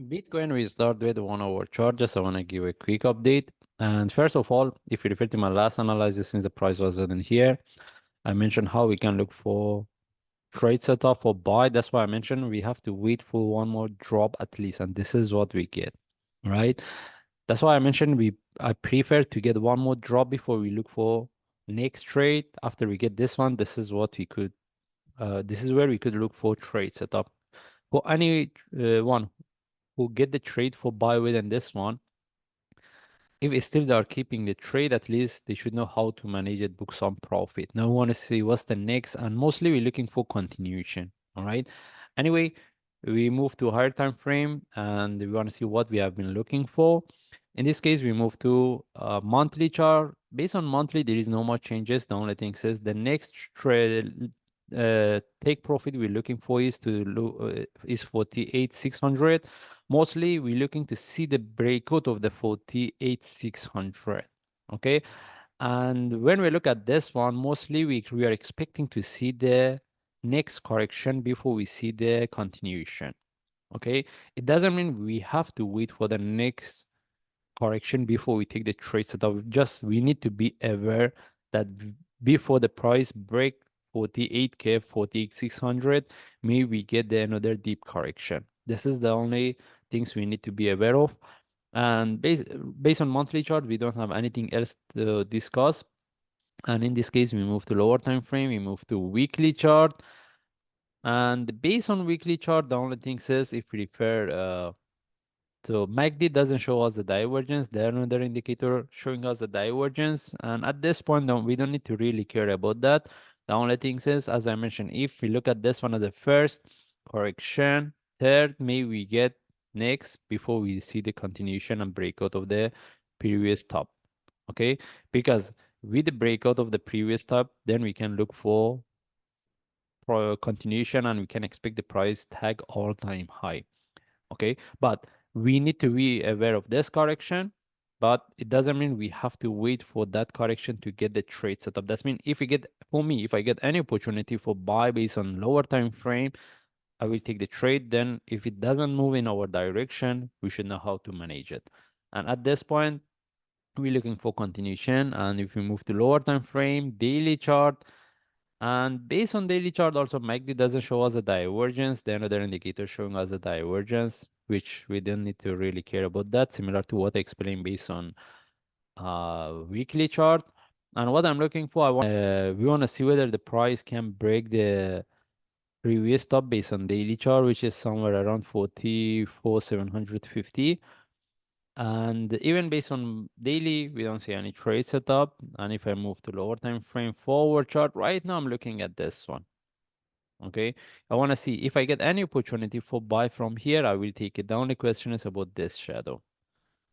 Bitcoin, we start with 1 hour chart. Just I want to give a quick update. And first of all, if you refer to my last analysis, since the price was in here, I mentioned how we can look for trade setup for buy. That's why I mentioned we have to wait for one more drop at least, and this is what we get, right? That's why I mentioned I prefer to get one more drop before we look for next trade. After we get this one, this is what we could. This is where we could look for trade setup for any one who get the trade for buy within this one. If it's still they are keeping the trade, at least they should know how to manage it, book some profit. Now we want to see what's the next, and mostly we're looking for continuation. All right. Anyway, we move to a higher time frame and we want to see what we have been looking for. In this case, we move to a monthly chart. Based on monthly, there is no more changes. The only thing says the next trade take profit we're looking for is to look is 48,600. Mostly we're looking to see the breakout of the 48,600. Okay, and when we look at this one, mostly we are expecting to see the next correction before we see the continuation. Okay, it doesn't mean we have to wait for the next correction before we take the trade setup. Just we need to be aware that before the price break 48K, 48,600, maybe we get the another deep correction. This is the only things we need to be aware of. And based on monthly chart, we don't have anything else to discuss. And in this case, we move to lower time frame, we move to weekly chart. And based on weekly chart, the only thing says if we refer so MACD doesn't show us the divergence. There another indicator showing us the divergence. And at this point, we don't need to really care about that. The only thing is, as I mentioned, if we look at this one as the first correction, third, maybe we get next before we see the continuation and breakout of the previous top. Okay, because with the breakout of the previous top, then we can look for continuation and we can expect the price tag all-time high. Okay, but we need to be aware of this correction, but it doesn't mean we have to wait for that correction to get the trade set up. That's mean if we get, for me, if I get any opportunity for buy based on lower time frame, I will take the trade. Then if it doesn't move in our direction, we should know how to manage it. And at this point, we're looking for continuation. And if we move to lower time frame, daily chart, and based on daily chart, also MACD doesn't show us a divergence. The another indicator showing us a divergence, which we don't need to really care about that, similar to what I explained based on weekly chart. And what I'm looking for, we want to see whether the price can break the previous top based on daily chart, which is somewhere around 44,750. And even based on daily, we don't see any trade setup. And if I move to lower time frame forward chart, right now I'm looking at this one. Okay, I want to see if I get any opportunity for buy from here, I will take it. The only question is about this shadow.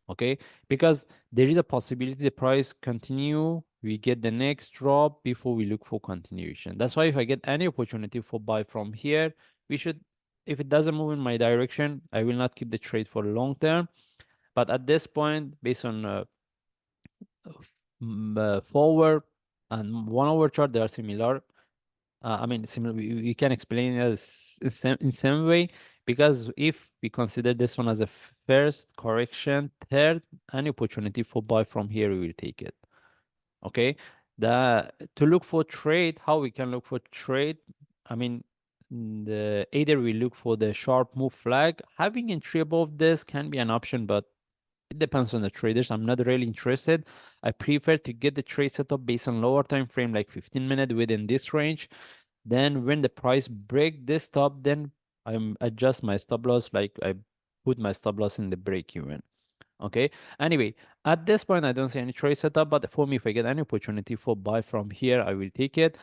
Okay, because there is a possibility the price continue, we get the next drop before we look for continuation. That's why if I get any opportunity for buy from here, we should, if it doesn't move in my direction, I will not keep the trade for long term. But at this point, based on forward and 1 hour chart, they are similar. I mean, similar. We can explain it as in same way, because if we consider this one as a first correction, third, any opportunity for buy from here, we will take it. Okay, to look for trade, how we can look for trade? I mean, either we look for the sharp move flag. Having entry above this can be an option, but it depends on the traders. I'm not really interested. I prefer to get the trade set up based on lower time frame, like 15 minutes within this range. Then when the price break this top, then I adjust my stop loss, like I put my stop loss in the break even. Okay. Anyway, at this point, I don't see any trade setup, but for me, if I get any opportunity for buy from here, I will take it.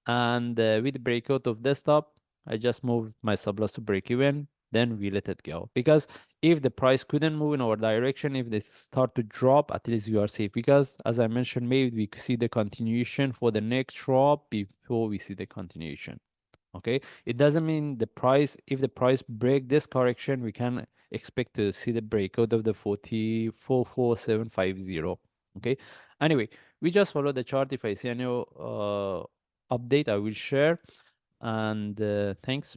And with the breakout of this top, I just move my stop loss to break even. Then we let it go, because if the price couldn't move in our direction, if they start to drop, at least you are safe, because as I mentioned, maybe we could see the continuation for the next drop before we see the continuation. Okay, it doesn't mean the price, if the price break this correction, we can expect to see the breakout of the 44,750. Okay, anyway, we just follow the chart. If I see any update, I will share. And thanks.